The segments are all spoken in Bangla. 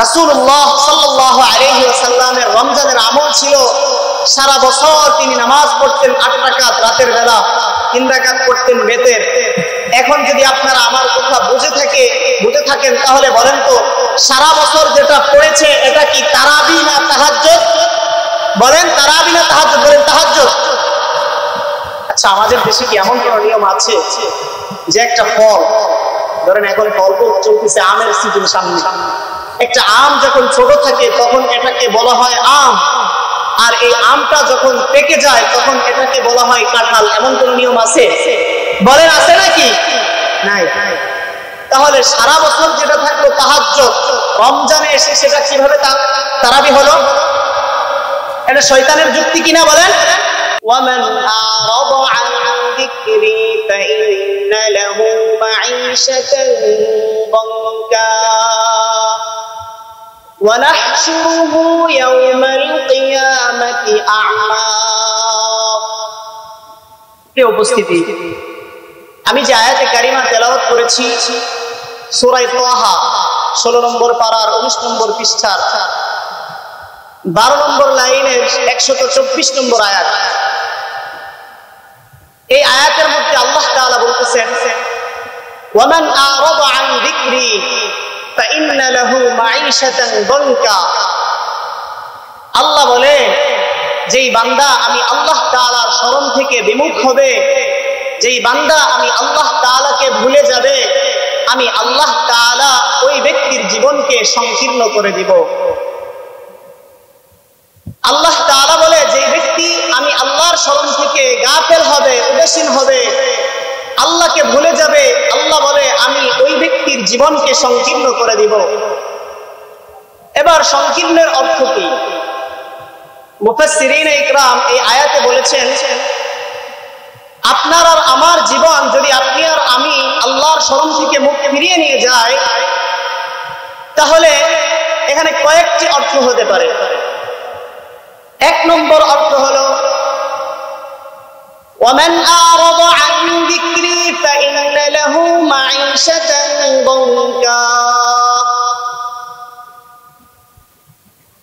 রাসূলুল্লাহ সাল্লাল্লাহু আলাইহি ওয়াসাল্লামের রমজানের আমল ছিল সারা বছর তিনি নামাজ পড়তেন 8 রাকাত, রাতের বেলা 3 রাকাত পড়তেন বেতের। এখন যদি আপনারা আমার কথা বুঝে থাকেন তাহলে বলেন তো সারা বছর যেটা পড়েছে এটা কি তারাবি না তাহাজ্জুদ? বলেন তারাবি না তাহাজ্জুদ? বলেন তাহাজ্জুদ। আচ্ছা, আমাদের দেশে কি এমন কোন নিয়ম আছে যে একটা ফল, ধরেন এখন ফল চলতেছে, আমের সিজন সামনে, একটা আম যখন ছোট থাকে তখন এটাকে বলা হয় আম, আর এই আমটা যখন পেকে যায় তখন এটাকে বলা হয় কাঁঠাল, এমন কোন নিয়ম আছে? বলেন আছে নাকি? নাই। তাহলে সারা বছর যেটা থাকলো তাহাজ্জুদ, রমজানে এসে সেটা কিভাবে তারাবি হলো? এটা শয়তানের যুক্তি কিনা? বলেন ওয়ামান আরাদা আন যিকরি ফাইন্না লাহু মাঈশাতান দানকা ওয়া নাহশুরুহু ইয়াওমাল কিয়ামাতি আ'মা। প্রিয় উপস্থিতি, আমি যে আয়াতে কারিমা তেলাওয়াত করেছি সূরা তাহা 16 নম্বর পারার 19 নম্বর পৃষ্ঠার 12 নম্বর লাইনের 124 নম্বর আয়াত, এই আয়াতের মধ্যে আল্লাহ তাআলা বলতেছেন ওয়ামান আরাদা আন যিকরি ফাইন্না লাহু মাঈশাতান দানকা। আল্লাহ বলে যেই বান্দা আমি আল্লাহ তাআলার স্মরণ থেকে বিমুখ হবে, যেই বান্দা আমি আল্লাহ তাআলাকে ভুলে যাবে, আমি আল্লাহ তাআলা ওই ব্যক্তির জীবনকে সংকীর্ণ করে দিব। আল্লাহ তাআলা বলে যে ব্যক্তি আমি আল্লাহর স্মরণ থেকে গাফেল হবে, উদাসীন হবে, আল্লাহকে ভুলে যাবে, আল্লাহ বলে আমি ওই ব্যক্তির জীবনকে সংকীর্ণ করে দিব। এবার সংকীর্ণের অর্থ কি? মুফাসসিরিন ইকরাম এই আয়াতে বলেছেন আপনার আর আমার জীবন যদি আপনি আর আমি আল্লাহর স্মরণ থেকে মুখ ফিরিয়ে নিয়ে যায় তাহলে এখানে কয়েকটি অর্থ হতে পারে। 1 নম্বর অর্থ হলো ওয়ামান আরাদা আন যিকরি ফাইন্না লাহু মাঈশাতান দানকা।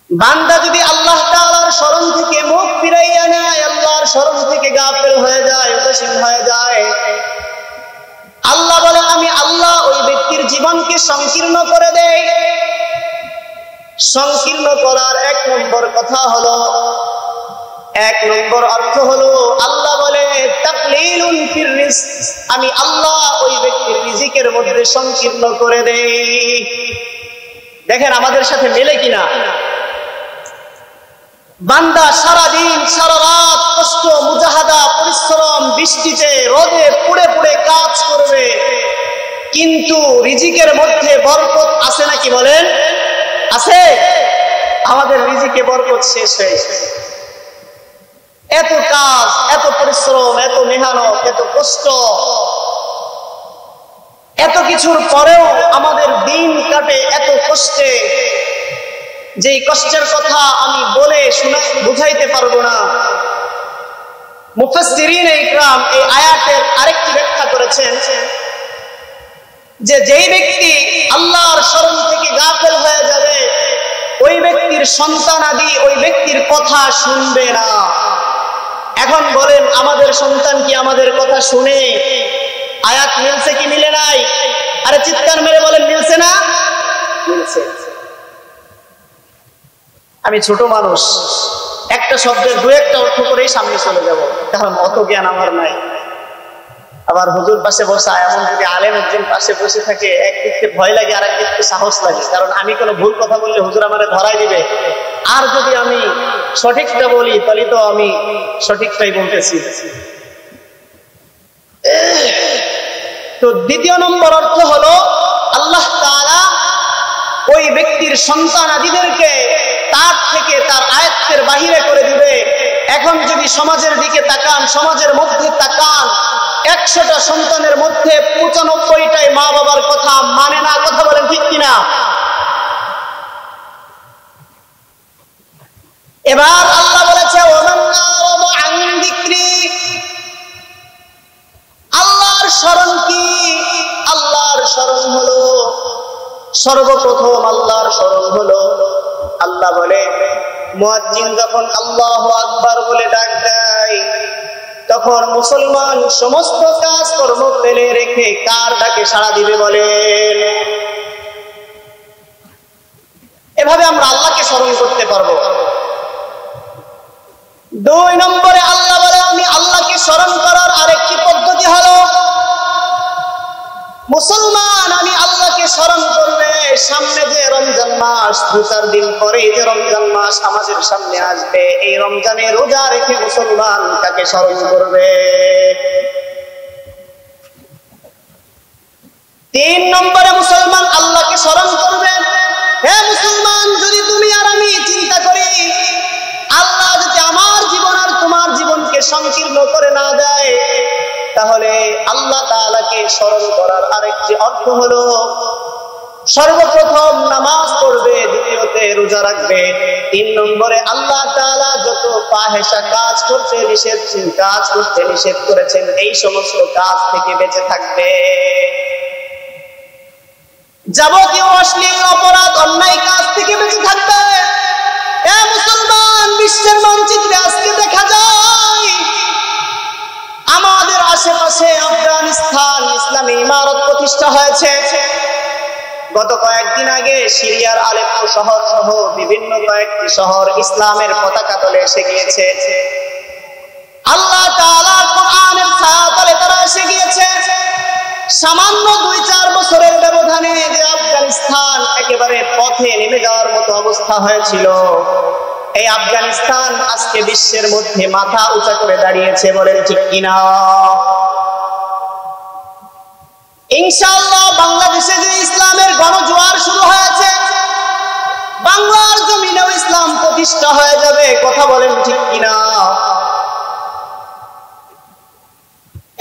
বান্দা যদি আল্লাহ তাআলার স্মরণ থেকে মুখ ফিরাইয়া নেয়, আল্লাহর স্মরণ থেকে গাফেল হয়ে যায়, উদাসীন হয়ে যায়, আল্লাহ বলে আমি আল্লাহ ওই ব্যক্তির জীবনকে সংকীর্ণ করে দেই। সংকীর্ণ করার 1 নম্বর কথা হলো, 1 নম্বর অর্থ হলো আল্লাহ বলে তাকলিলুন ফির রিজক, আমি আল্লাহ ওই ব্যক্তির রিজিকের মধ্যে সংকীর্ণ করে দেই। দেখেন আমাদের সাথে মেলে কিনা? বান্দা সারা দিন সারা রাত কষ্ট, মুজাহাদা, পরিশ্রম, বৃষ্টিতে রোদে পুড়ে পুড়ে কাজ করবে, কিন্তু রিজিকের মধ্যে বরকত আছে নাকি? বলেন আছে? আমাদের রিজিকে বরকত শেষ হয়ে গেছে। এত কাজ, এত পরিশ্রম, এত মেহনত, এত কষ্ট, এত কিছুর পরেও আমাদের দিন কাটে এত কষ্টে, যেই কষ্টের কথা আমি বলে বুঝাইতে পারবো না। মুফাসসিরিন ইকরাম এই আয়াতের আরেকটি ব্যাখ্যা করেছেন যে যেই ব্যক্তি আল্লাহর স্মরণ থেকে গাফেল হয়ে যাবে ওই ব্যক্তির সন্তানাদি ওই ব্যক্তির কথা শুনবে না। এখন বলেন আমাদের সন্তান কি আমাদের কথা শুনে? আয়াত মিলছে কি মিলে নাই? আরে চিৎকার মেরে বলেন মিলছে না? মিলছে। আমি ছোট মানুষ, একটা শব্দের 2-1টা অর্থ করেই সামনে চলে যাব, কারণ অত জ্ঞান আমার নাই। আবার হুজুর পাশে বসা, এমন যদি আলেম একজন পাশে বসে থাকে একদিক থেকে ভয় লাগে আর একদিক থেকে সাহস লাগে, কারণ আমি কোনো ভুল কথা বললে হুজুর আমারে ধরাই দিবে, আর যদি আমি সঠিকটা বলি তাহলে তো আমি সঠিকটাই বলতেছি। তো 2 নম্বর অর্থ হলো আল্লাহ তাআলা ওই ব্যক্তির সন্তানাদিদেরকে তার থেকে তার আয়াতের বাহিরে করে দিবে। এখন যদি সমাজের দিকে তাকান, সমাজের মধ্যে তাকান, 100টা সন্তানের মধ্যে 95টাই মা বাবার কথা মানে না। কথা বলেন ঠিক কিনা? এবার আল্লাহ বলেছে ওমান আরাদা আন যিকরি, আল্লাহর স্মরণ কি? আল্লাহর স্মরণ হলো সর্বপ্রথম আল্লাহর স্মরণ হলো আল্লাহ বলে, মুয়াজ্জিন যখন আল্লাহু আকবার বলে ডাক দেয়, তখন মুসলমান সমস্ত কাজ কর্ম ফেলে রেখে কার ডাকে সাড়া দিবে বলেন? এভাবে আমরা আল্লাহকে স্মরণ করতে পারবো। 2 নম্বরে আল্লাহ বলে, আমি আল্লাহকে স্মরণ করার আরেকটি পদ্ধতি হলো, মুসলমান আমি আল্লাহকে স্মরণ করলে সামনে যে রমজান মাস, 2-4 দিন পরে যে রমজান মাস আমাদের সামনে আসবে, এই রমজানে রোজা রেখে মুসলমান তাকে স্মরণ করবে। 3 নম্বরে মুসলমান আল্লাহকে স্মরণ করবে। হে মুসলমান, যদি তুমি আর আমি চিন্তা করি, আল্লাহ যদি আমার জীবন আর তোমার জীবনকে সংকীর্ণ করে না দেয়, তাহলে আল্লাহ তাআলাকে স্মরণ করার আরেকটি অর্থ হলো, সর্বপ্রথম নামাজ পড়বে, দ্বিতীয়তে রোজা রাখবে, 3 নম্বরে আল্লাহ তাআলা যত ফাহিশা কাজ করতে নিষেধ করেছেন, এই সমস্ত কাজ থেকে বেঁচে থাকবে। যাবতীয় অশ্লীল অপরাধ অন্যায় কাজ থেকে বেঁচে থাকবে। এ মুসলমান, বিশ্বের মানচিত্রে আজকে দেখা যায় আমাদের আশেপাশে আফগানিস্তান ইসলামী ইমারত প্রতিষ্ঠা হয়েছে। গত কয়েকদিন আগে সিরিয়ার আলেপ্পো শহর সহ বিভিন্ন কয়েকটি শহর ইসলামের পতাকা তলে এসে গিয়েছে। আল্লাহ তাআলার কোরআনের ছায়াতলে তারা এসে গিয়েছে। সামান্য 2-4 বছরের ব্যবধানে যে আফগানিস্তান একেবারে পথে নেমে যাওয়ার মতো অবস্থা হয়েছিল, এই আফগানিস্তান আজকে বিশ্বের মধ্যে মাথা উঁচা করে দাঁড়িয়েছে, বলেন ঠিক কিনা? ইনশাআল্লাহ বাংলাদেশে যে ইসলামের গণজোয়ার শুরু হয়েছে, বাংলার জমিনেও ইসলাম প্রতিষ্ঠা হয়ে যাবে, কথা বলেন ঠিক কিনা?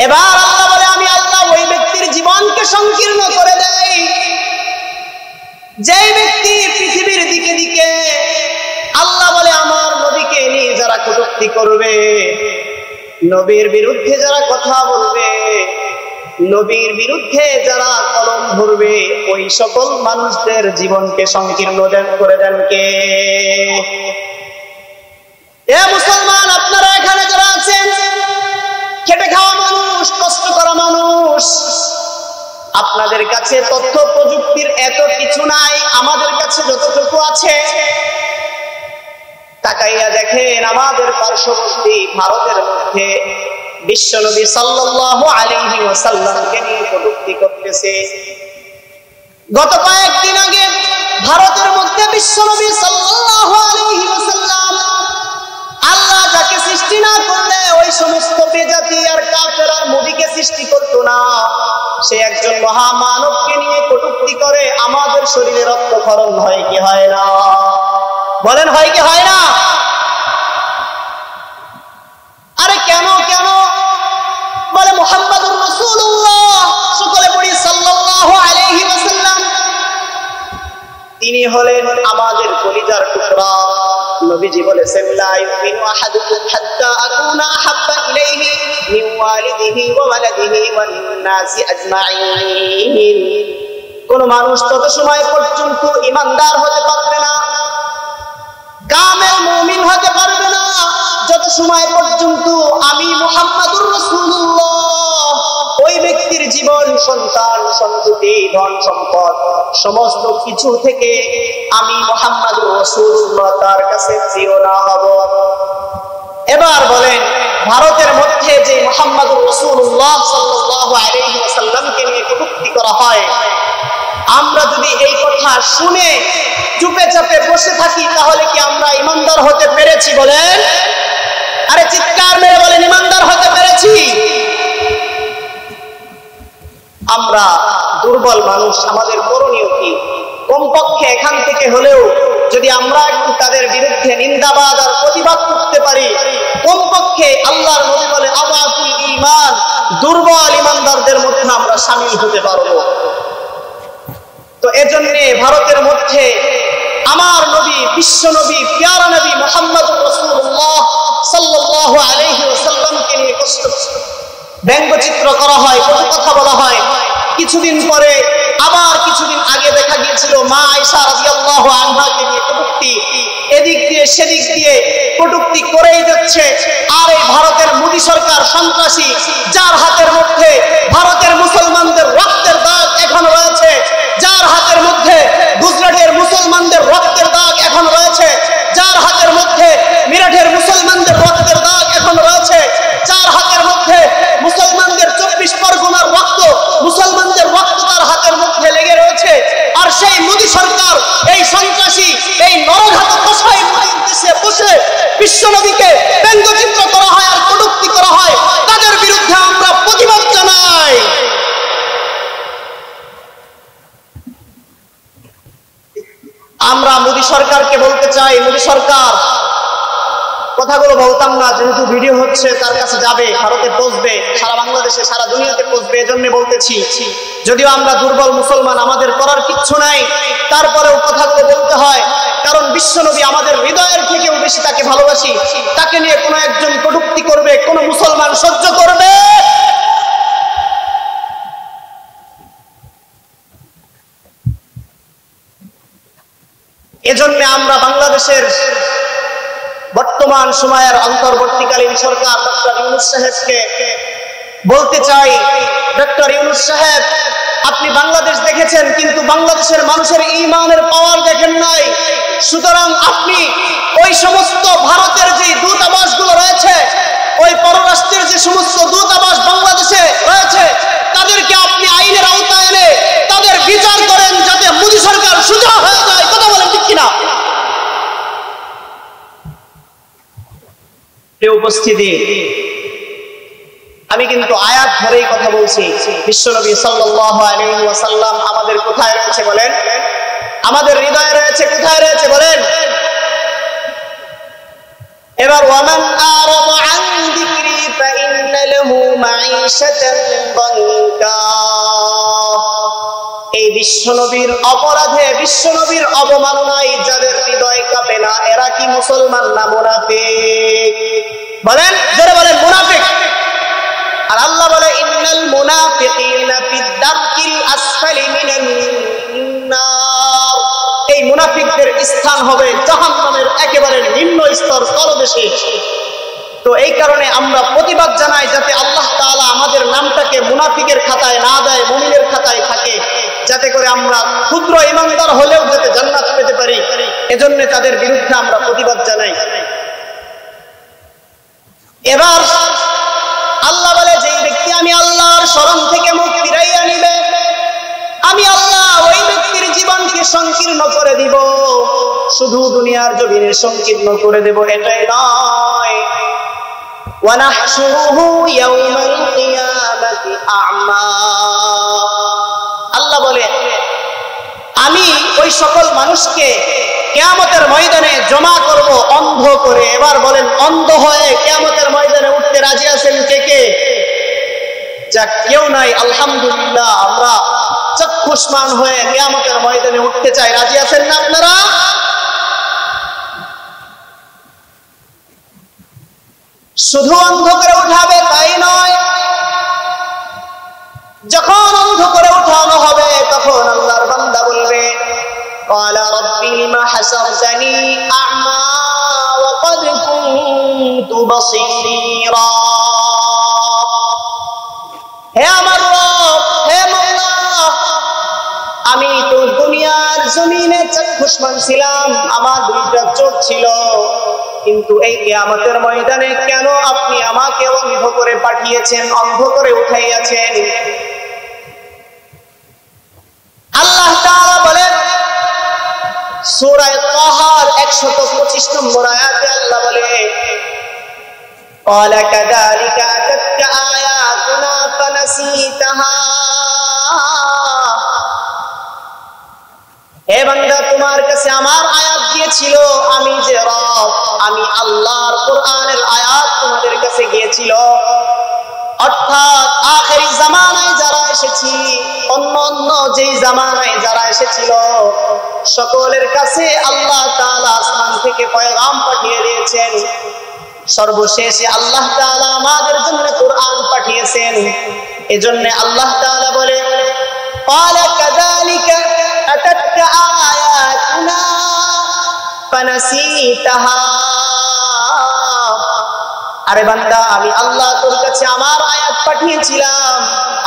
এবার আল্লাহ বলে, আমি আল্লাহ ওই ব্যক্তির জীবনকে সংকীর্ণ করে দেই যেই ব্যক্তি পৃথিবীর দিকে দিকে আল্লাহ বলে আমার নবীকে নিয়ে যারা কটূক্তি করবে, নবীর বিরুদ্ধে যারা কথা বলবে, নবীর বিরুদ্ধে যারা কলম ধরবে, ওই সকল মানুষদের জীবনকে সংকীর্ণ করে দেন কে? এ মুসলমান, আপনারা এখানে যারা আছেন, খেটে খাওয়া মানুষ, কষ্ট করা মানুষ, আপনাদের কাছে তথ্য প্রযুক্তির এত কিছু নাই, আমাদের কাছে যতটুকু আছে, তাকাইয়া দেখেন আমাদের পার্শ্ববর্তী ভারতের মধ্যে বিশ্বনবী সাল্লাল্লাহু আলাইহি ওয়াসাল্লামকে নিয়ে কটূক্তি করতেছে। গত কয়েকদিন আগে ভারতের মধ্যে বিশ্বনবী সাল্লাল্লাহু আলাইহি ওয়াসাল্লাম, আল্লাহ যাকে সৃষ্টি না করলে ওই সমস্ত বেজাতি আর কাফের আর মুদিকে সৃষ্টি করতো না, সে একজন মহামানবকে নিয়ে কটূক্তি করে। আমাদের শরীরে রক্তক্ষরণ হয় কি হয় না? বলেন হয় কি হয় না? আরে কেন কেন? বলে মুহাম্মাদুর রাসূলুল্লাহ, সকলে পড়ি সাল্লাল্লাহু আলাইহি ওয়াসাল্লাম, তিনি হলেন আমাদের কলিজার টুকরা। নবীজি বলেছেন, লা ইউমিনু আহাদুকুম হাত্তা আকুনা আহাব্বা ইলাইহি মিন ওয়ালিদিহি ওয়া ওয়ালাদিহি ওয়ান নাসি আজমাইন। কোন মানুষ তত সময় পর্যন্ত ঈমানদার হতে পারবে না, কামেল মুমিন হতে পারবে না, যত সময় পর্যন্ত আমি মুহাম্মাদুর রাসূলুল্লাহ ওই ব্যক্তির জীবন, সন্তান, সন্ততি, ধন সম্পদ সমস্ত কিছু থেকে আমি মুহাম্মাদুর রাসূলুল্লাহ তার কাছে প্রিয় না হব। এবার বলেন, ভারতের মধ্যে যে মুহাম্মাদুর রাসূলুল্লাহ সাল্লাল্লাহু আলাইহি ওয়াসাল্লামকে নিয়ে কটূক্তি করা হয়, আমরা যদি এই কথা শুনে চুপে চাপে বসে থাকি, তাহলে কি আমরা ঈমানদার হতে পেরেছি? বলেন, আরে চিৎকার মেরে বলেন, ঈমানদার হতে পেরেছি? আমরা দুর্বল মানুষ, আমাদের করণীয় কি? কমপক্ষে এখান থেকে হলেও যদি আমরা একটু তাদের বিরুদ্ধে নিন্দাবাদ আর প্রতিবাদ করতে পারি, কমপক্ষে আল্লাহর নবী বলে আযাফুল ঈমান, দুর্বল ঈমানদারদের মধ্যে আমরা শামিল হতে পারবো। তো এজন্য ভারতের মধ্যে আমার নবী, বিশ্ব নবী, প্যারা নবী মুহাম্মাদুর রাসূলুল্লাহ সাল্লাল্লাহু আলাইহি ওয়াসাল্লামকে নিয়ে কষ্ট ব্যঙ্গচিত্র করা হয়, কত কথা বলা হয়। কিছুদিন পরে আবার কিছুদিন আগে দেখা গিয়েছিল মা আয়েশা রাদিয়াল্লাহু আনহাকে নিয়ে কটূক্তি, এদিক দিয়ে সেদিক দিয়ে কটূক্তি করেই যাচ্ছে। আর এই ভারতের মোদী সরকার সন্ত্রাসী, যার হাতের মধ্যে ভারতের মুসলমানদের রক্তের দাগ এখন রয়েছে, যার হাতের মধ্যে গুজরাটের মুসলমানদের রক্তের দাগ এখন রয়েছে, যার হাতের মধ্যে মিরাটের মুসলমানদের রক্তের দাগ এখন রয়েছে, যার হাতের মধ্যে মুসলমানদের 24 পরগনার রক্ত, মুসলমানদের রক্ত তার হাতের মধ্যে লেগে রয়েছে। আর সেই মোদী সরকার, এই সন্ত্রাসী, এই নরঘাতক কসাই মোদীর দেশে বসে বিশ্বনবীকে ব্যঙ্গচিত্র করা হয় আর কটূক্তি করা হয়, তাদের বিরুদ্ধে আমরা প্রতিবাদ জানাই। আমরা মোদী সরকারকে বলতে চাই, মোদী সরকার, কথাগুলো বলতাম না, যেহেতু ভিডিও হচ্ছে তার কাছে যাবে, ভারতে পৌঁছবে, সারা বাংলাদেশে সারা দুনিয়াতে পৌঁছবে, এজন্য বলতেছি। যদিও আমরা দুর্বল মুসলমান, আমাদের করার কিচ্ছু নাই, তারপরেও কথাগুলো বলতে হয়, কারণ বিশ্বনবী আমাদের হৃদয়ের থেকেও বেশি তাকে ভালোবাসি। তাকে নিয়ে কোনো একজন কটূক্তি করবে, কোন মুসলমান সহ্য করবে? এজন্য আমরা বাংলাদেশের বর্তমান সময়ের অন্তর্বর্তীকালীন সরকার ডক্টর ইউনূস সাহেবকে বলতে চাই, ডক্টর ইউনূস সাহেব, আপনি বাংলাদেশ দেখেছেন, কিন্তু বাংলাদেশের মানুষের ঈমানের পাওয়ার দেখেন নাই। সুতরাং আপনি ওই সমস্ত ভারতের যে দূতাবাসগুলো রয়েছে, ওই পররাষ্ট্রের যে সমস্ত দূতাবাস বাংলাদেশে রয়েছে, তাদেরকে আপনি আইনের আওতায় এনে তাদের বিচার করেন, যাতে মোদী সরকার সোজা হয়ে যায়। কথা বলেন ঠিক কিনা? উপস্থিতি, আমি কিন্তু আয়াত ধরেই কথা বলছি। বিশ্বনবী সাল্লাল্লাহু আলাইহি ওয়াসাল্লাম আমাদের কোথায় রয়েছে বলেন? আমাদের হৃদয়ে রয়েছে। কোথায় রয়েছে বলেন? এবার ওয়ামান আরাদা আন যিকরি ফাইন্না লাহু মাঈশাতান দানকা। এই বিশ্বনবীর অপরাধে, বিশ্বনবীর অবমাননায় যাদের হৃদয় কাঁপে না, এরা কি মুসলমান না মুনাফিক? বলেন, জোরে বলেন, মুনাফিক। আর আল্লাহ বলে ইন্নাল মুনাফিকিনা ফিদ দারকিল আসফালি মিনান নার। এই মুনাফিকদের স্থান হবে জাহান্নামের একেবারে নিম্ন স্তর, তলদেশে। তো এই কারণে আমরা প্রতিবাদ জানাই, যাতে আল্লাহ তাআলা আমাদের নামটাকে মুনাফিকের খাতায় না দেয়, মুমিনের খাতায় থাকে, যাতে করে আমরা ক্ষুদ্র ঈমানদার হলেও যাতে জান্নাত পেতে পারি। এজন্য তাদের বিরুদ্ধে আমরা প্রতিবাদ জানাই। এবার আল্লাহ বলে, যে ব্যক্তি আমি আল্লাহর শরণ থেকে মুখ ফিরাইয়া নিবে, আমি আল্লাহ ওই ব্যক্তির জীবনকে সংকীর্ণ করে দিব। শুধু দুনিয়ার জমিনে সংকীর্ণ করে দেব এটাই নয়, ওয়ানাহশুরুহু ইয়াওমাল কিয়ামাতি আ'মা। আল্লাহ বলে, আমি ওই সকল মানুষকে কিয়ামতের ময়দানে জমা করব অন্ধ করে। এবার বলেন, অন্ধ হয়ে কিয়ামতের ময়দানে উঠতে রাজি আছেন কে কে? যা কেউ নাই, আলহামদুলিল্লাহ, আমরা চক্ষুষ্মান হয়ে কিয়ামতের ময়দানে উঠতে চাই। রাজি আছেন না আপনারা? শুধু অন্ধ করে উঠাবে তাই নয়, যখন অন্ধ করে উঠানো হবে তখন আল্লাহর বান্দা বলবে, ক্বালা রাব্বি লিমা হাসারতানি আ'মা ওয়া ক্বাদ কুনতু বাসীরা। হে আমার রব, হে মাওলা, আমি তো দুনিয়ার জমিনে চক্ষুষ্মান ছিলাম, আমার দুইটা চোখ ছিল, কিন্তু এই কিয়ামতের ময়দানে কেন আপনি আমাকে অন্ধ করে পাঠিয়েছেন, অন্ধ করে উঠাইয়াছেন? আল্লাহ তাআলা বলেন সূরা তাহার 125 নম্বর আয়াতে আল্লাহ বলে, ক্বালা কাযালিকা আতাতকা আয়াতুনা ফানাসিতাহা। হে বান্দা, তোমার কাছে আমার আয়াত গিয়েছিল, আমি যে রব, আমি আল্লাহর কোরআনের আয়াত তোমাদের কাছে গিয়েছিল। অর্থাৎ আখেরি জামানায় যারা এসেছি, অন্য অন্য যেই জামানায় যারা এসেছিল, সকলের কাছে আল্লাহ তাআলা আসমান থেকে পয়গাম পাঠিয়ে দিয়েছেন। সর্বশেষে আল্লাহ তাআলা আমাদের জন্য কোরআন পাঠিয়েছেন। এজন্য আল্লাহ তাআলা বলে, ক্বালা কাযালিকা আতাতকা আয়াতুনা ফানাসিতাহা। আরে বান্দা, আমি আল্লাহ তোর কাছে আমার আয়াত পাঠিয়েছিলাম,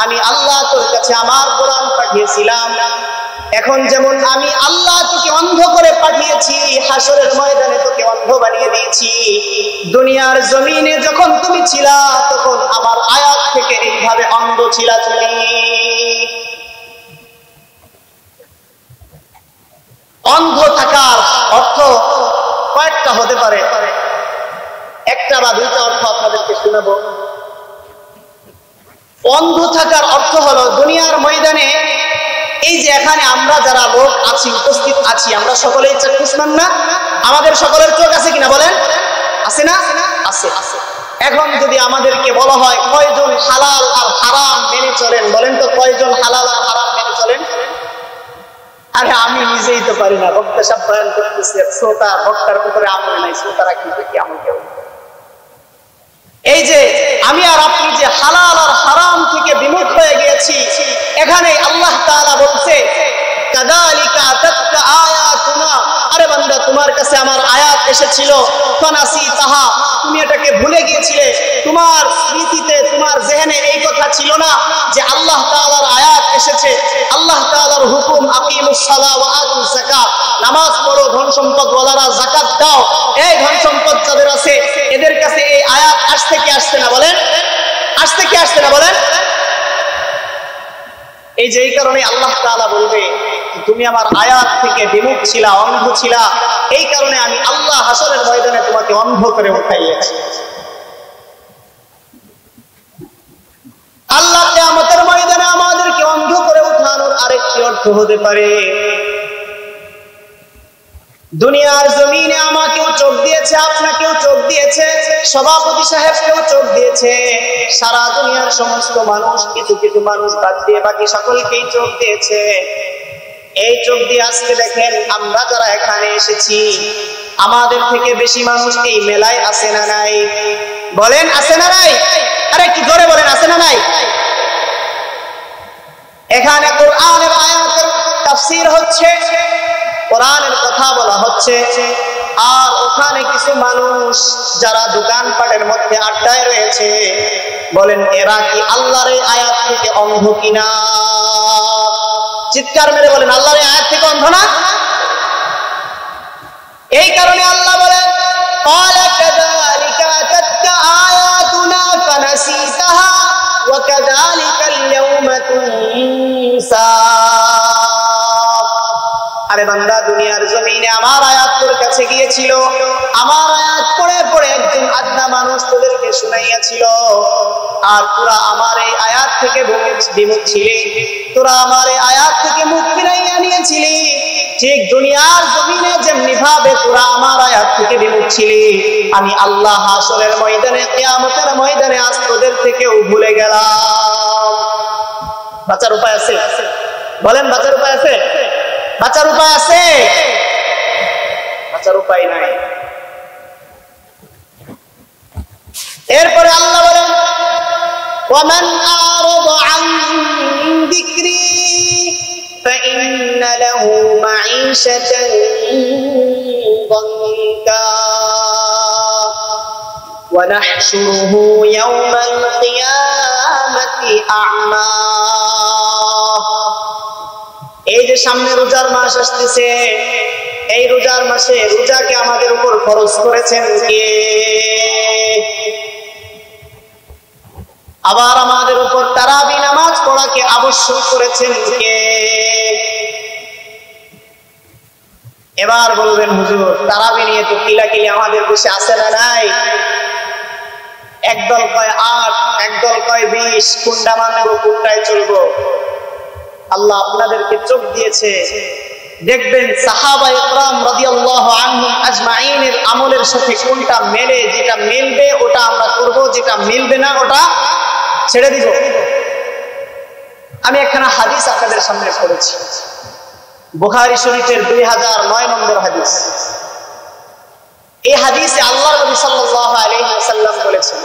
আমি আল্লাহ তোর কাছে আমার কোরআন পাঠিয়েছিলাম। এখন যেমন আমি আল্লাহ তোকে অন্ধ করে পাঠিয়েছি, হাসরের ময়দানে তোকে অন্ধ বানিয়ে দিয়েছি। দুনিয়ার জমিনে যখন তুমি ছিলা তখন আমার আয়াত থেকে এইভাবে অন্ধ ছিলা তুমি। অন্ধ থাকার অর্থ কয়েকটা হতে পারে, একটা বা দুইটা অর্থ আপনাদেরকে শোনাবো। অন্ধ থাকার অর্থ হলো দুনিয়ার ময়দানে এই যে এখানে আমরা যারা লোক আছি, উপস্থিত আছি, আমরা সকলেই চাক্ষুষ্মান না? আমাদের সকলের চোখ আছে কিনা বলেন? আছে না? আছে। এখন যদি আমাদেরকে বলা হয় কয়জন হালাল আর হারাম মেনে চলেন, বলেন তো কয়জন হালাল আর হারাম মেনে চলেন? আরে আমি নিজেই তো পারি না। বক্তা সাহেব বয়ান করতেছে, শ্রোতা বক্তার উপরে আমল নাই, শ্রোতারা কি আমল কেউ? এই যে আমি আর আপনি যে হালাল আর হারাম থেকে বিমুখ হয়ে গিয়েছি, এখানে আল্লাহ তাআলা বলছে কাযালিকা আতাতকা আয়াতুনা। আরে বান্দা, তোমার কাছে আমার আয়াত এসেছিল, ফানাসিতাহা, তুমি এটাকে ভুলে গিয়েছিলে। তোমার স্মৃতিতে, তোমার জেহেনে এই কথা ছিল না যে আল্লাহ তাআলার আয়াত এসেছে, আল্লাহ তাআলার হুকুম আকিমুস সালাহ ওয়া আতুজ যাকাত, নামাজ পড়ো, ধন সম্পদ ওয়ালারা যাকাত দাও। এই ধন সম্পদ যাদের আছে এদের কাছে এই আয়াত আসছে কি আসছে না বলেন? আসছে কি আসছে না বলেন? এই যে এই কারণে আল্লাহ তাআলা বলবে তুমি আমার আয়াত থেকে বিমুখ ছিলা, অন্ধ ছিলা, এই কারণে আমি আল্লাহ হাসরের ময়দানে তোমাকে অন্ধ করে উঠাইয়াছি। আল্লাহ কিয়ামতের ময়দানে আমাদেরকে অন্ধ করে উঠানোর আরেকটি অর্থ হতে পারে দুনিয়ার জমিনে আমাকেও চোখ দিয়েছে, আপনাকেও চোখ দিয়েছে, সভাপতি সাহেবকেও চোখ দিয়েছে, সারা দুনিয়ার সমস্ত মানুষ, কিছু কিছু মানুষ বাদ দিয়ে বাকি সকলকেই চোখ দিয়েছে। এই চোখ দিয়ে আজকে দেখেন আমরা যারা এখানে এসেছি, আমাদের থেকে বেশি মানুষ এই মেলায় আছে না নাই? বলেন আছে না নাই? আরে কি জোরে বলেন, আছে না নাই? এখানে কোরআনের আয়াতের তাফসীর হচ্ছে, কোরআনের কথা বলা হচ্ছে, আর ওখানে কিছু মানুষ যারা দোকানপাটের মধ্যে আড্ডায় রয়েছে, বলেন এরা কি আল্লাহর এই আয়াত থেকে অন্ধ কিনা? চিৎকার মেরে বলেন আল্লাহর এই আয়াত থেকে অন্ধ না? এই কারণে আল্লাহ বলেন ক্বালা কাযালিকা আতাতকা আয়াতুনা ফানাসিতাহা ওয়া কাযালিকাল ইয়াওমা তুনসা। আরে বান্দা, দুনিয়ার জমিনে আমার আয়াত তোর কাছে গিয়েছিল, আমার আয়াত পড়ে পড়ে একজন আদনা মানুষ তোদেরকে শুনাইয়াছিল, আর তোরা আমার এই আয়াত থেকে বিমুখ ছিলি, তোরা আমার এই আয়াত থেকে মুখ ফিরাইয়া নিয়েছিলি। ঠিক দুনিয়ার জমিনে যেমনি ভাবে তোরা আমার আয়াত থেকে বিমুখ ছিলি, আমি আল্লাহ হাসরের ময়দানে, কিয়ামতের ময়দানে আজ তোদের থেকেও ভুলে গেলাম। বাঁচার উপায় আছে? বলেন বাঁচার উপায় আছে? বাঁচার উপায় আছে? বাঁচার উপায় নাই। এরপরে আল্লাহ বলেন ওয়ামান আরাদা আন যিকরি ফাইন্না লাহু মাঈশাতান দানকা ওয়া নাহশুরুহু ইয়াওমাল কিয়ামাতি আ'মা। এই যে সামনে রোজার মাস আসতেছে, এই রোজার মাসে রোজাকে আমাদের উপর ফরজ করেছেন কে? আবার আমাদের উপর তারাবি নামাজ পড়াকে আবশ্যক করেছেন কে? এবার বলবেন হুজুর তারাবি নিয়ে তো কিলাকিলি আমাদের দেশে আছে না নাই? একদল কয় ৮, একদল কয় ২০, কোনটা মানবো কোনটায় চলবো? আল্লাহ আপনাদেরকে চোখ দিয়েছে, দেখবেন সাহাবায়ে কেরাম রাদিয়াল্লাহু আনহুম আজমাইনের আমলের সাথে কোনটা মেলে, যেটা মিলবে ওটা আমরা করব, যেটা মিলবে না ওটা ছেড়ে দিব। আমি একখানা হাদিস আপনাদের সামনে পড়েছি, বুখারী শরীফের 2009 নম্বর হাদিস। এই হাদিসে আল্লাহর নবী সাল্লাল্লাহু আলাইহি ওয়াসাল্লাম বলেছেন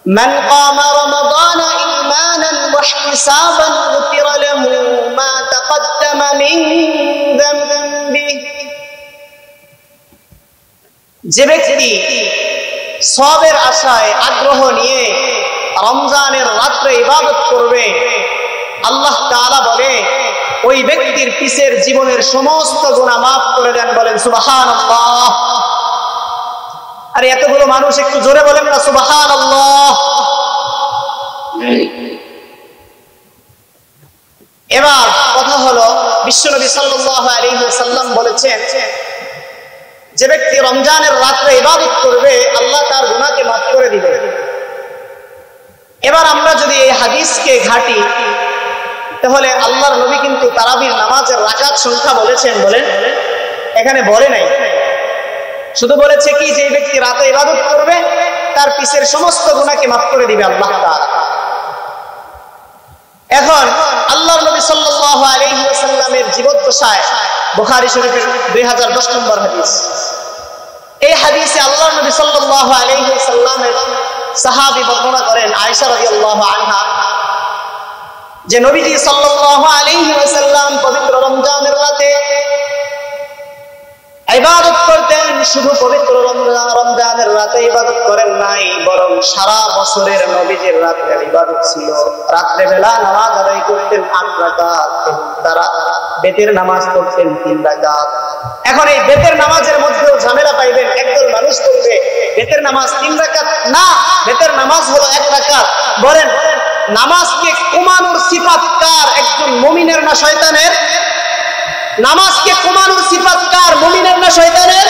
من قام رمضان إيمانا واحتسابا غفر له ما تقدم من ذنبه যে ব্যক্তি সওয়াবের আশায় আগ্রহ নিয়ে রমজানের রাত্রে ইবাদত করবে, আল্লাহ তাআলা বলে ওই ব্যক্তির পিছের জীবনের সমস্ত গুনাহ মাফ করে দেন। বলেন সুবহানাল্লাহ। আর এতগুলো মানুষ একটু জোরে বলেন না সুবহানাল্লাহ। এবার কথা হলো, বিশ্বনবী সাল্লাল্লাহু আলাইহি ওয়াসাল্লাম বলেছেন যে ব্যক্তি রমজানের রাত্রে ইবাদত করবে আল্লাহ তার গুনাহকে মাফ করে দিবেন। এবার আমরা যদি এই হাদিসকে ঘাটি তাহলে আল্লাহর নবী কিন্তু তারাবির নামাজের রাকাত সংখ্যা বলেছেন, বলেন? এখানে বলে নাই, শুধু বলেছে কি যে ব্যক্তি রাতে ইবাদত করবে তার পিছের সমস্ত গুনাহকে মাফ করে দিবে আল্লাহ তাআলা। এখন আল্লাহর নবী সাল্লাল্লাহু আলাইহি ওয়াসাল্লামের জীবদ্দশায় বুখারী শরীফের 2010 নম্বর হাদিস, এই হাদিসে আল্লাহর নবী সাল্লাল্লাহু আলাইহি ওয়াসাল্লামের সাহাবী বর্ণনা করেন আয়েশা রাদিয়াল্লাহু আনহা যে নবীজি সাল্লাল্লাহু আলাইহি ওয়াসাল্লাম পবিত্র রমজানের রাতে ইবাদত করতেন। শুধু পবিত্র রমজানের রাতে ইবাদত করেন নাই, বরং সারা বছরের নবীজির রাতের ইবাদত ছিল। রাত্রে বেলা নামাজ আদায় করতেন 8 রাকাত, তারা বেতের নামাজ পড়তেন 3 রাকাত। এখন এই বেতের নামাজের মধ্যেও ঝামেলা পাইবেন, একদল মানুষ বলবে বেতের নামাজ 3 রাকাত না, বেতের নামাজ হলো 1 রাকাত। বলেন নামাজকে কমানোর সিফাত কার? একজন মুমিনের না শয়তানের? নামাজকে কমানোর সিফাত কার? মুমিনের না শয়তানের?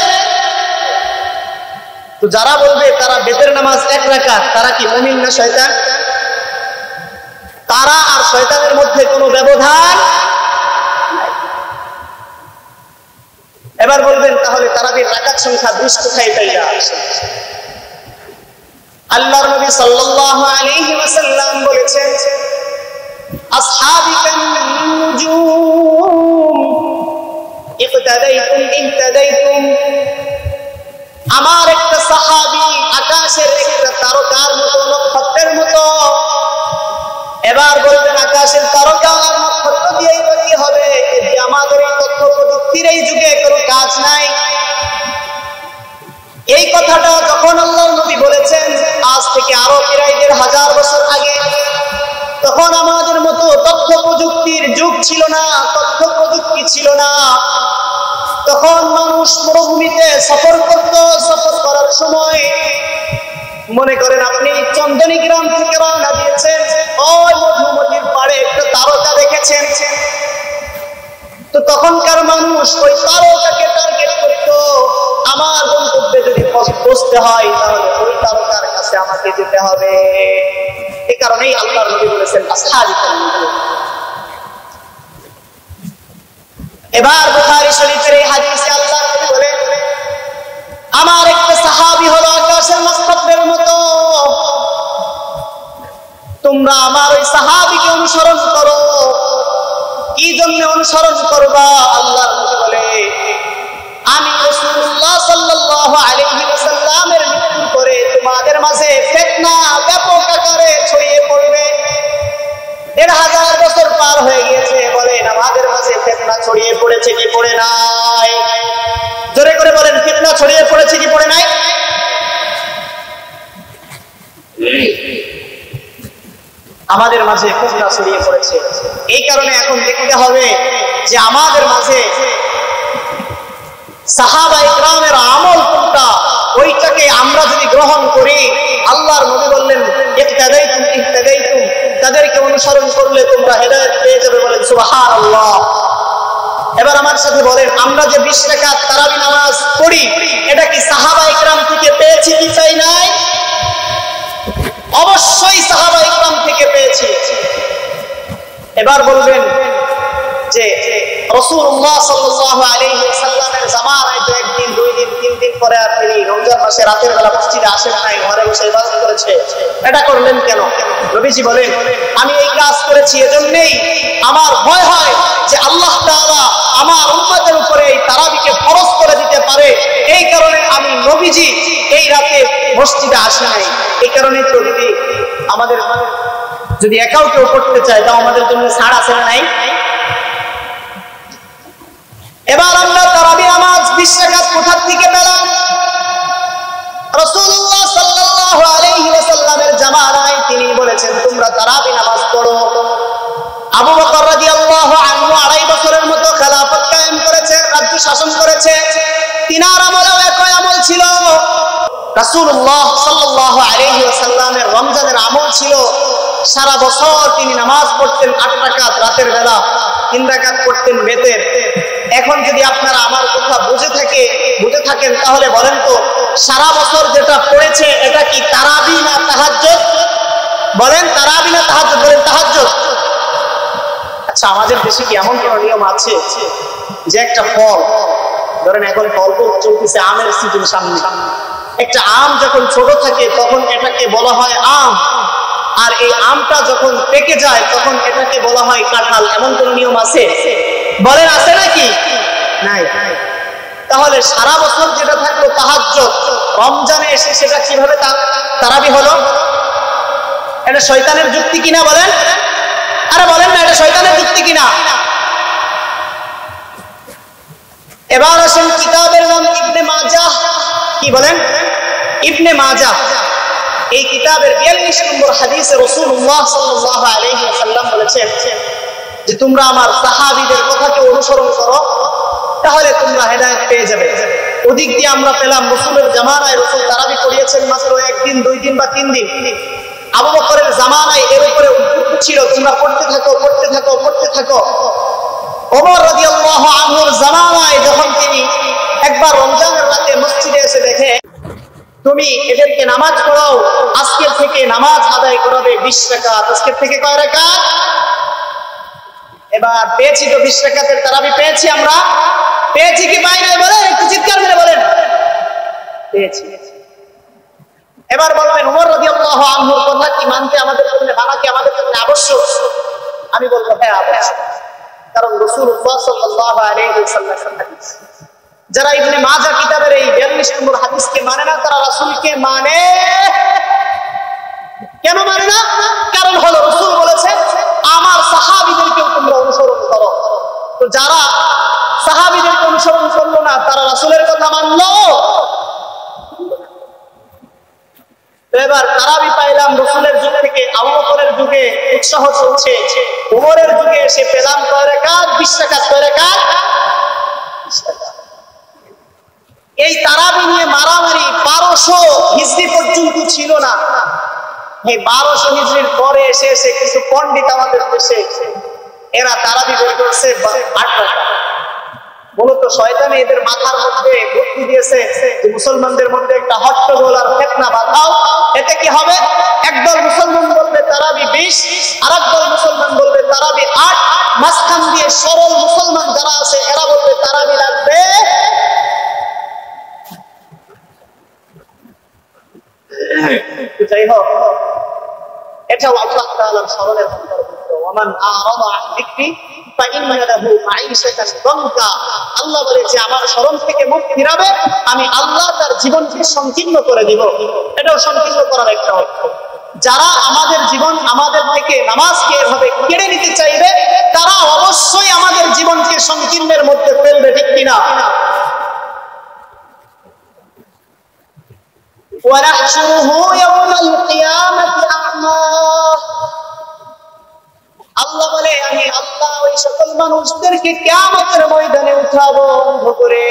তো যারা বলবে তারা বেতের নামাজ 1 রাকাত, তারা কি মুমিন না শয়তান? তারা আর শয়তানের মধ্যে কোনো ব্যবধান নাই। এবার বলবেন তাহলে তারাবির রাকাত সংখ্যা 20 কোথায় পাইলা? আল্লাহর নবী সাল্লাল্লাহু আলাইহি ওয়াসাল্লাম বলেছেন আসহাবি কান নুজুম ইকতাদাইতুম ইহতাদাইতুম। আমার একটা সাহাবী আকাশের একটা তারকার মতো, নক্ষত্রের মতো। এবার বলবেন আকাশের তারকা আর নক্ষত্র দিয়েই বা কি হবে? যে আমাদের এই তথ্য প্রযুক্তির এই যুগে কোনো কাজ নাই। এই কথাটা যখন আল্লাহর নবী বলেছেন আজ থেকে আরো প্রায় 1000 বছর আগে, তখন আমাদের মতো তথ্য প্রযুক্তির যুগ ছিল না, তথ্য প্রযুক্তি ছিল না। তখন মানুষ মরুভূমিতে সফর করত। সফর করার সময় মনে করেন আপনি চন্দনী গ্রাম থেকে রওনা দিয়েছেন, ওই মধুমতির পাড়ে একটা তারকা দেখেছেন। তো তখনকার মানুষ ওই তারকাকে টার্গেট করত, আমার গন্তব্যে যদি পৌঁছতে হয় তাহলে ওই তারকার কাছে আমাকে যেতে হবে। এই কারণেই আল্লাহর নবী বলেছেন আসহাবি কান নুজুম। এবার বুখারী শরীফের এই হাদিসে আল্লাহর নবী বলেন আমার একটা সাহাবী হলো আকাশের নক্ষত্রের মতো। তোমরা আমার ওই সাহাবীকে অনুসরণ করো। কি জন্য অনুসরণ করবা? আল্লাহর নবী বলে আমি রাসূলুল্লাহ সাল্লাল্লাহু আলাইহি ওয়াসাল্লামের মৃত্যুর পরে তোমাদের মাঝে ফিতনা ব্যাপক আকারে ছড়িয়ে পড়বে। 1000 বছর পার হয়ে গিয়েছে, বলেন আমাদের মাঝে ফিতনা ছড়িয়ে পড়েছে কি পড়ে নাই? জোরে করে বলেন ফিতনা ছড়িয়ে পড়েছে কি পড়ে নাই? আমাদের মাঝে ফিতনা ছড়িয়ে পড়েছে। এই কারণে এখন দেখতে হবে যে আমাদের মাঝে সাহাবায়ে কেরামের আমল কোনটা, ওইটাকে আমরা যদি গ্রহণ করি, আল্লাহর নবী বললেন ইহতাদাইতুম ইহতাদাইতুম, তাদেরকে অনুসরণ করলে তোমরা হেদায়েত পেয়ে যাবে। বলেন সুবহানাল্লাহ। এবার আমার সাথে বলেন আমরা যে 20 রাকাত তারাবি নামাজ পড়ি, এটা কি সাহাবায়ে কেরাম থেকে পেয়েছি কি চাই নাই? অবশ্যই সাহাবায়ে কেরাম থেকে পেয়েছি। এবার বলবেন যে রাসূলুল্লাহ সাল্লাল্লাহু আলাইহি ওয়াসাল্লামের জামানায় তো একদিন, 2 দিন, 3 দিন পরে আর তিনি রমজান মাসে রাতের বেলা মসজিদে আসেন নাই, ঘরে বসে ইবাদত করেছে। এটা করলেন কেন? নবীজি বলেন আমি এই কাজ করেছি এজন্যই আমার ভয় হয় যে আল্লাহ তাআলা আমার উম্মতের উপরে এই তারাবিকে ফরজ করে দিতে পারে। এই কারণে আমি নবীজি এই রাতে মসজিদে আসি নাই। এই কারণে তো যদি আমাদের যদি একাও কেউ করতে চায় তাও আমাদের জন্য ছাড় আছে না নাই? এবার আমরা তারাবি নামাজ 20 রাকাত কোথা থেকে পেলাম? শাসন করেছে, তিনার আমলেও একই আমল ছিল। রাসূলুল্লাহ সাল্লাল্লাহু আলাইহি ওয়াসাল্লামের রমজানের আমল ছিল সারা বছর তিনি নামাজ পড়তেন 8 রাকাত, রাতের বেলা 3 রাকাত পড়তেন বেতের। এখন যদি আপনারা আমার কথা বুঝে থাকেন তাহলে বলেন তো সারা বছর যেটা পড়েছে এটা কি তারাবি না তাহাজ্জুদ? বলেন তারাবি না তাহাজ্জুদ? বলেন তাহাজ্জুদ। আচ্ছা, আমাদের দেশে কি এমন কোন নিয়ম আছে যে একটা ফল, ধরেন এখন ফল চলতেছে, আমের সিজন সামনে, একটা আম যখন ছোট থাকে তখন এটাকে বলা হয় আম, আর এই আমটা যখন পেকে যায় তখন এটাকে বলা হয় কাঁঠাল, এমন কোন নিয়ম আছে? বলেন আছে নাকি? নাই। তাহলে সারা বছর যেটা থাকলো তাহাজ্জুদ, রমজানে এসে সেটা কিভাবে তারাবি হলো? এটা শয়তানের যুক্তি কিনা? বলেন, আরে বলেন না, এটা শয়তানের যুক্তি কিনা? এবার আসেন কিতাবের নাম ইবনে মাজাহ। কি বলেন? ইবনে মাজাহ। এই কিতাবের 42 নম্বর হাদিসে রাসূলুল্লাহ সাল্লাল্লাহু আলাইহি ওয়াসাল্লাম বলেছেন যে তোমরা আমার সাহাবীদের কথাকে অনুসরণ করো, তাহলে তোমরা হেদায়েত পেয়ে যাবে। ওদিক দিয়ে আমরা পেলাম রাসূলের জামানায় রাসূল তারাবি পড়িয়েছেন মাত্র 1 দিন, 2 দিন বা 3 দিন। আবু বকরের জামানায় এর উপরে ছিল তোমরা পড়তে থাকো। ওমর রাদিয়াল্লাহু আনহুর জামানায় যখন তিনি একবার রমজানের রাতে মসজিদে এসে দেখে তুমি এদেরকে নামাজ পড়াও, আজকের থেকে নামাজ আদায় করাবে 20 রাকাত। আজকের থেকে কয় রাকাত? এবার পেয়েছি তো 20 রাকাতের তারাবি পেয়েছি আমরা। পেয়েছি কি পাই নাই? বলেন, একটু চিৎকার মেরে বলেন পেয়েছি। এবার বলবেন ওমর রাদিয়াল্লাহু আনহুর কথা কি মানতে আমাদের জন্য, মানা কি আমাদের জন্য আবশ্যক? আমি বলবো হ্যাঁ আবশ্যক, কারণ রাসূলুল্লাহ সাল্লাল্লাহু আলাইহি ওয়াসাল্লামের হাদিস। যারা ইবনে মাজাহ কিতাবের এই 42 নম্বর হাদিসকে মানে না, তারা রাসূলকে মানে। কেন মানে না? কারণ হলো রাসূল বলেছে আমার সাহাবীদেরকে তোমরা অনুসরণ করো। তো যারা সাহাবীদেরকে অনুসরণ করলো না তারা রাসূলের কথা মানলো? এবার তারাবি পাইলাম রাসূলের যুগ থেকে, আবু বকরের যুগে উৎসাহ চলছে, ওমরের যুগে এসে পেলাম কয় রাকাত? 20 রাকাত। কয় রাকাত? 20 রাকাত। এই তারাবি নিয়ে মারামারি 1200 হিজরি পর্যন্ত ছিল না। এই 1200 হিজরির পরে এসে কিছু পণ্ডিত আমাদের দেশে এরা তারাবি বের করছে 8 রাকাত। মূলত শয়তানে এদের মাথার মধ্যে বুদ্ধি দিয়েছে যে মুসলমানদের মধ্যে একটা হট্টগোল আর ফিতনা বাঁধাও। এতে কি হবে? একদল মুসলমান বলবে তারাবি 20, আরেক দল মুসলমান বলবে তারাবি 8, মাঝখান দিয়ে সরল মুসলমান যারা আছে এরা বলবে তারাবি লাগবে। যাই হোক, এটাও আল্লাহ তাআলার স্মরণের অন্তর্ভুক্ত। ওমান আ'রাদা আন যিকরি ফাইন্না লাহু মাঈশাতান দানকা। আল্লাহ বলে যে আমার স্মরণ থেকে মুখ ফিরাবে আমি আল্লাহ তার জীবনকে সংকীর্ণ করে দিব। এটাও সংকীর্ণ করার একটা অর্থ। যারা আমাদের জীবন আমাদের থেকে নামাজকে এভাবে কেড়ে নিতে চাইবে তারা অবশ্যই আমাদের জীবনকে সংকীর্ণের মধ্যে ফেলবে, ঠিক কিনা? ওয়ানাহশুরুহু ইয়াওমাল কিয়ামাতি আ'মা। আল্লাহ বলে আমি আল্লাহ ওই সকল মানুষদেরকে কিয়ামতের ময়দানে উঠাবো অন্ধ করে।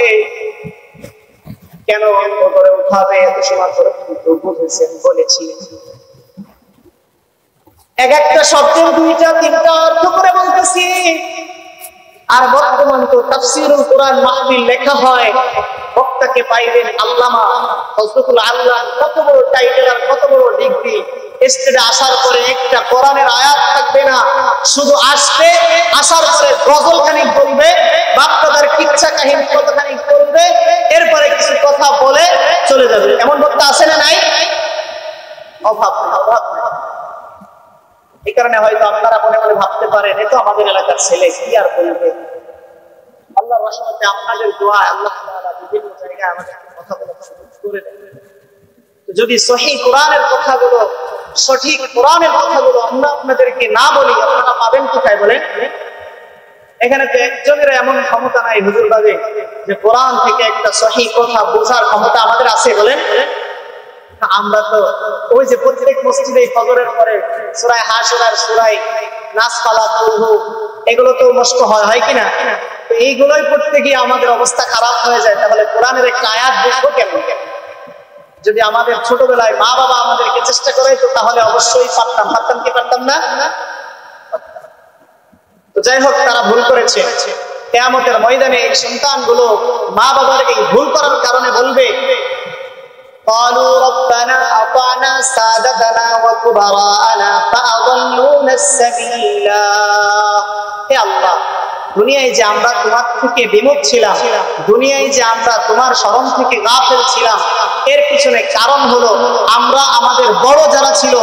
কেন অন্ধ করে উঠাবে? এত সময় ধরে কিন্তু বুঝেছেন, বলেছি এক একটা শব্দের 2টা 3টা অর্থ করে বলতেছি। আর বর্তমান তো তাফসীরুল কোরআন মাহফিল লেখা হয়, বক্তাকে পাইবেন আল্লামা হযরতুল আল্লাহ, কত বড় টাইটেল আর কত বড় ডিগ্রি। স্টেজে আসার পরে একটা কোরআনের আয়াত থাকবে না, শুধু আসার পরে গজল খানিক বলবে, বাপদাদার কিচ্ছা কাহিনী কতখানি বলবে, এরপরে কিছু কথা বলে চলে যাবে। এমন বক্তা আছে না নাই? অভাব নাই। এই কারণে হয়তো আপনারা মনে মনে ভাবতে পারেন এ তো আমাদের এলাকার ছেলে, কি আর বলবে। আল্লাহর রহমতে আপনাদের দোয়া আল্লাহ তাআলা বিভিন্ন জায়গায় আমাদেরকে কথা বলার সুযোগ করে দেন। যদি সহিহ কোরআনের কথাগুলো, সঠিক কোরআনের কথাগুলো আমরা আপনাদেরকে না বলি, আপনারা পাবেন কোথায় বলেন? এখানে তো একজনের এমন ক্ষমতা নাই হুজুর ভাবে যে কোরআন থেকে একটা সহিহ কথা বোঝার ক্ষমতা আমাদের আছে বলেন। আমরা তো ওই যে প্রত্যেক মসজিদে ফজরের পরে সূরা হাশর আর সূরা নাস ফালাক এগুলো তো মস্ক হয় কিনা? এইগুলোই পড়তে গিয়ে আমাদের অবস্থা খারাপ হয়ে যায়। তাহলে কোরআনের একটা আয়াত বুঝবো কেমন? যদি আমাদের ছোটবেলায় মা বাবা আমাদেরকে চেষ্টা করে তো তাহলে অবশ্যই পারতাম কি পারতাম না? তো যাই হোক, তারা ভুল করেছে। কিয়ামতের ময়দানে এই সন্তানগুলো মা বাবার এই ভুল করার কারণে বলবে, قالوا ربنا أطعنا سادتنا وكبراءنا فأضلونا السبيل। হে আল্লাহ, দুনিয়ায় যে আমরা তোমার থেকে বিমুখ ছিলাম, দুনিয়ায় যে আমরা তোমার শরণ থেকে গাফিল ছিলাম, এর পিছনে কারণ হলো আমরা আমাদের বড় যারা ছিল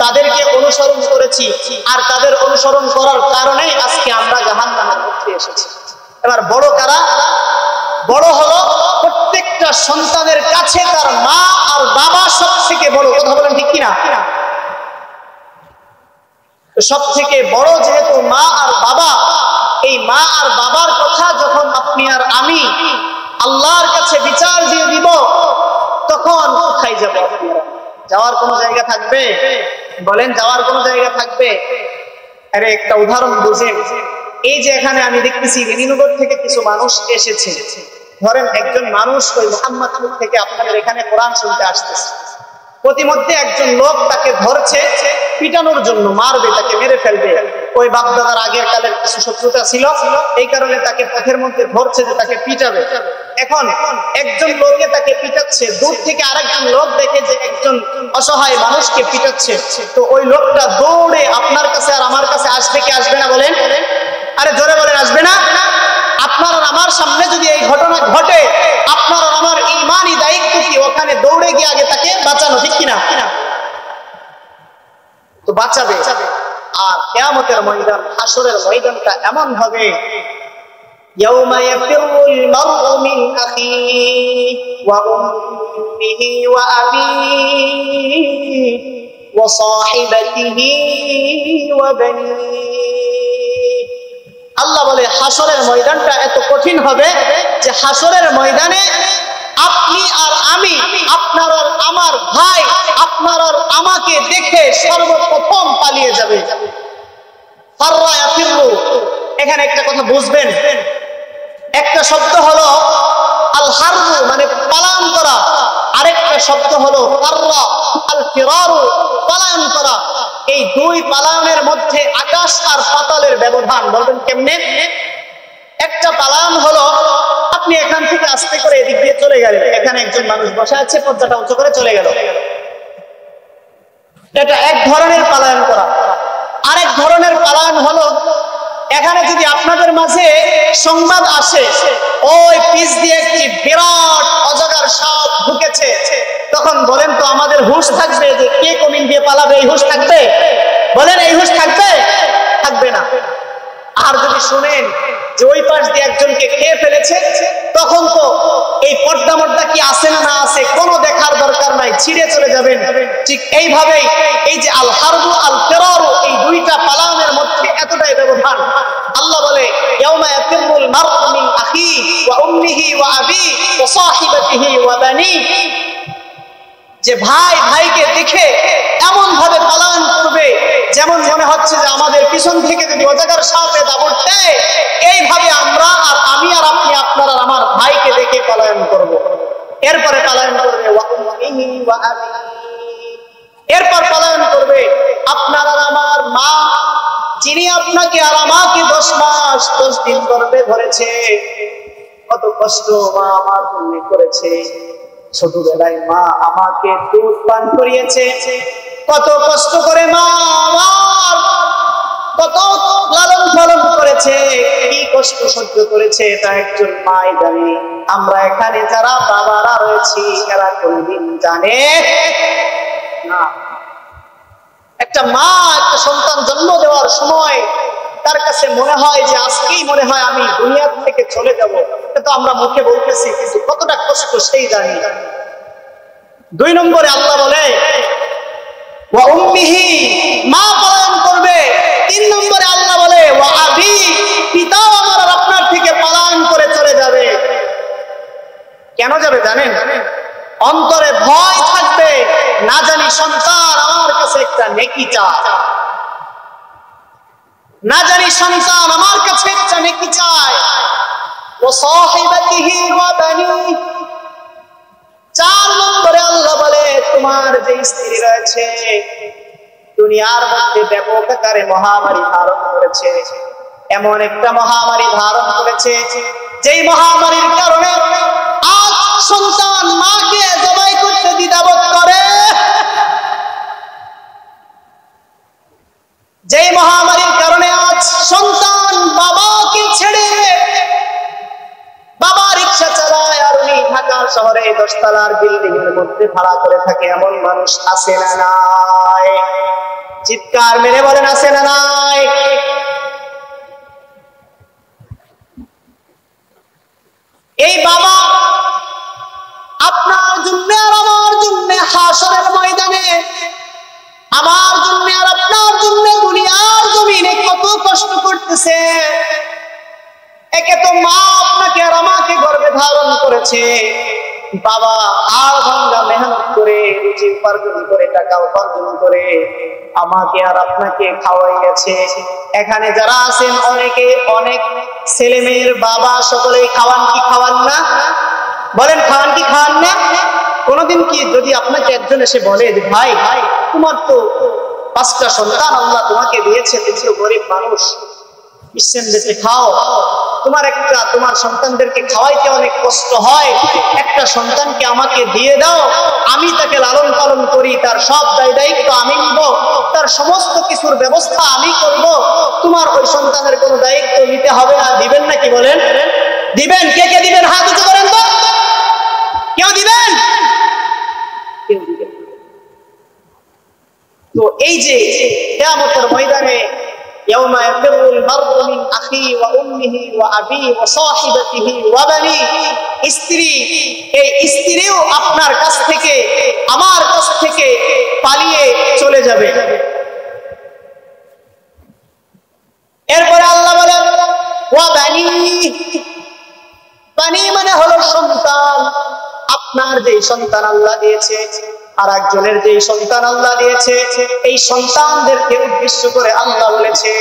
তাদেরকে অনুসরণ করেছি, আর তাদের অনুসরণ করার কারণেই আজকে আমরা জাহান্নামের মধ্যে এসেছি। এবার বড় কারা? বড় হলো প্রত্যেকটা সন্তানের কাছে তার মা আর বাবা সব থেকে বড়। কথা বলেন ঠিক কিনা? সব থেকে বড় যেহেতু মা আর বাবা, এই মা আর বাবার কথা যখন আপনি আর আমি আল্লাহর কাছে বিচার দিয়ে দিব, তখন কোথায় যাব? যাওয়ার কোনো জায়গা থাকবে? বলেন, যাওয়ার কোনো জায়গা থাকবে? আরে একটা উদাহরণ বুঝেন। এই যে এখানে আমি দেখতেছি রেনিনগর থেকে কিছু মানুষ এসেছে। ধরেন একজন মানুষ ওই মোহাম্মদপুর থেকে আপনাদের এখানে কোরআন শুনতে আসতেছে। প্রতিমধ্যে একজন লোক তাকে ধরছে পিটানোর জন্য, মারবে, তাকে মেরে ফেলবে। ওই বাপদাদার আগের কালের কিছু শত্রুতা ছিল, এই কারণে তাকে পথের মধ্যে ধরছে যে তাকে পিটাবে। এখন একজন লোকে তাকে পিটাচ্ছে, দূর থেকে আরেকজন লোক দেখে যে একজন অসহায় মানুষকে পিটাচ্ছে, তো ওই লোকটা দৌড়ে আপনার কাছে আর আমার কাছে আসবে কি আসবে না? বলেন, আরে জোরে বলেন, আসবে না? আপনার আর আমার সামনে যদি এই ঘটনা ঘটে, আপনার আর আমার ঈমানি দায়িত্ব কি ওখানে দৌড়ে গিয়ে আগে তাকে বাঁচানো, ঠিক কিনা? তো বাঁচাবে। আর কিয়ামতের ময়দান, হাসরের ময়দানটা এমন হবে, ইয়াউমা ইয়াফিরুল মারউ মিন আখিহি ওয়া উম্মিহি ওয়া আবিহি ওয়া সাহিবাতিহি ওয়া বানিহি। আল্লাহ বলে হাসরের ময়দানটা এত কঠিন হবে যে হাসরের ময়দানে আপনি আর আমি, আপনার আর আমার ভাই, আপনার আর আমাকে দেখে সর্বপ্রথম পালিয়ে যাবে। ফাররা ইয়াফিরু, এখানে একটা কথা বুঝবেন। একটা শব্দ হলো আল হারবু, মানে পালায়ন করা। আরেকটা শব্দ হলো ফাররা আল ফিরারু, পালায়ন করা। এই দুই পালায়নের মধ্যে আকাশ আর পাতালের ব্যবধান। বলবেন কেমনে? একটা পালায়ন হলো আপনি এখান থেকে আস্তে করে এদিক দিয়ে চলে গেলেন, এখানে একজন মানুষ বসে আছে, পর্দাটা উঁচু করে চলে গেল, এটা এক ধরনের পালায়ন করা। আরেক ধরনের পালায়ন হলো এখানে যদি আপনাদের মাঝে সংবাদ আসে ওই পিচ দিয়ে একটি বিরাট অজগর সাপ ঢুকেছে, তখন বলেন তো আমাদের হুঁশ থাকবে যে কে কমিন দিয়ে পালাবে? এই হুঁশ থাকবে? বলেন, এই হুঁশ থাকবে? থাকবে না। আর যদি শুনেন যে ওই পাশ দিয়ে একজনকে খেয়ে ফেলেছে, তখন তো এই পর্দা মর্দা কি আছে না না আছে কোনো দেখার দরকার নাই, ছিঁড়ে চলে যাবেন। ঠিক এইভাবেই এই যে আল হারবু আল ফিরারু, এই দুইটা পালায়নের মধ্যে এতটাই ব্যবধান। আল্লাহ বলে ইয়াউমা ইয়াফিরুল মারউ মিন আখিহি ওয়া উম্মিহি ওয়া আবিহি ওয়া সাহিবাতিহি ওয়া বানিহি, যে ভাই ভাইকে দেখে এমন ভাবে পালায়ন করবে যেমন মনে হচ্ছে যে আমাদের পিছন থেকে যদি অজগর সাপে দাবড় দেয়, এইভাবে আমরা আর আমি আর আপনি, আপনার আর আমার ভাইকে দেখে পালায়ন করব। এরপরে পালায়ন করবে ওয়া উম্মিহি ওয়া আবিহি, এরপর পালায়ন করবে আপনার আর আমার মা, যিনি আপনাকে আর আমাকে 10 মাস 10 দিন গর্ভে ধরেছে। কত কষ্ট মা আমার জন্য করেছে, ছোটবেলায় মা আমাকে দুধ পান করিয়েছে, কত কষ্ট করে মা আমার কত লালন পালন করেছে, কি কষ্ট সহ্য করেছে তা একজন মাই জানে। আমরা এখানে যারা বাবারা রয়েছি এরা কোনদিন জানে না। একটা মা একটা সন্তান জন্ম দেওয়ার সময় তার কাছে মনে হয় যে আজকেই মনে হয় আমি দুনিয়া থেকে চলে যাব, কিন্তু আমরা মুখে বলতেছি, কিন্তু কতটা কষ্ট সেই জানি। 2 নম্বরে আল্লাহ বলে ওয়া উম্মিহি, মা পালন করবে। 3 নম্বরে আল্লাহ বলে ওয়া আবি, পিতাও আমার আর আপনার থেকে পালন করে চলে যাবে। কেন যাবে জানেন? অন্তরে ভয় থাকবে, না জানি সন্তান আমার কাছে একটা নেকি চায়, না জানি সন্তান আমার কাছে একটা নেকি চায়। ওয়া সাহিবাতিহি ওয়া বানিহি। 4 নম্বরে আল্লাহ বলে তোমার যে স্ত্রী রয়েছে দুনিয়ার মধ্যে ব্যাপক আকারে মহামারী ধারণ করেছে, এমন একটা মহামারী ধারণ করেছে যেই মহামারীর কারণে আজ সন্তান মাকে জবাই করতে দ্বিধাবোধ করে, যেই মহামারীর কারণে আজ সন্তান বাবাকে ছেড়ে বাবা রিক্সা চালায় আর উনি ঢাকার শহরে 10 তলার বিল্ডিং এর মধ্যে ভাড়া করে থাকে, এমন মানুষ আছে না নাই? চিৎকার মেরে বলেন আছে না নাই? এই বাবা আপনার জন্য আর আমার জন্য হাসরের ময়দানে, আমার জন্য আর আপনার জন্য দুনিয়ার জমিনে কত কষ্ট করতেছে। একে তো মা আপনাকে আর আমাকে গর্ভে ধারণ করেছে, বাবা আর ভাঙ্গা মেহনত করে রুজি উপার্জন করে টাকা উপার্জন করে আমাকে আর আপনাকে খাওয়াইয়াছে। এখানে যারা আছেন অনেকে অনেক ছেলে মেয়ের বাবা সকলেই খাওয়ান কি খাওয়ান না? বলেন খাওয়ান কি খাওয়ান না? কোনদিন কি যদি আপনাকে একজন এসে বলে যে ভাই তোমার তো 5টা সন্তান আল্লাহ তোমাকে দিয়েছে, তুমি তো গরিব মানুষ, বেঁচে খাও, তোমার সন্তানদেরকে খাওয়াইতে অনেক কষ্ট হয়, একটা সন্তানকে আমাকে দিয়ে দাও, আমি তাকে লালন পালন করি, তার সব দায়িত্ব আমি নিব, তার সমস্ত কিছুর ব্যবস্থা আমি করব, তোমার ওই সন্তানের কোনো দায়িত্ব নিতে হবে না, দিবেন নাকি বলেন? দিবেন? কে কে দিবেন হাত উঁচু করেন তো? কেউ দিবেন? কেউ দিবেন? তো এই যে কিয়ামতের ময়দানে يوم يفر المرء من أخيه وأمه وأبيه وصاحبته وبنيه, স্ত্রী এই স্ত্রীও আপনার কাছ থেকে আমার কাছ থেকে পালিয়ে চলে যাবে। এরপরে আল্লাহ বলেন ওয়া বানি, বানি মানে হলো সন্তান। আপনার যে সন্তান আল্লাহ দিয়েছে আর একজনের যে সন্তান আল্লাহ দিয়েছে, এই সন্তানদেরকে উদ্দেশ্য করে আল্লাহ বলেছে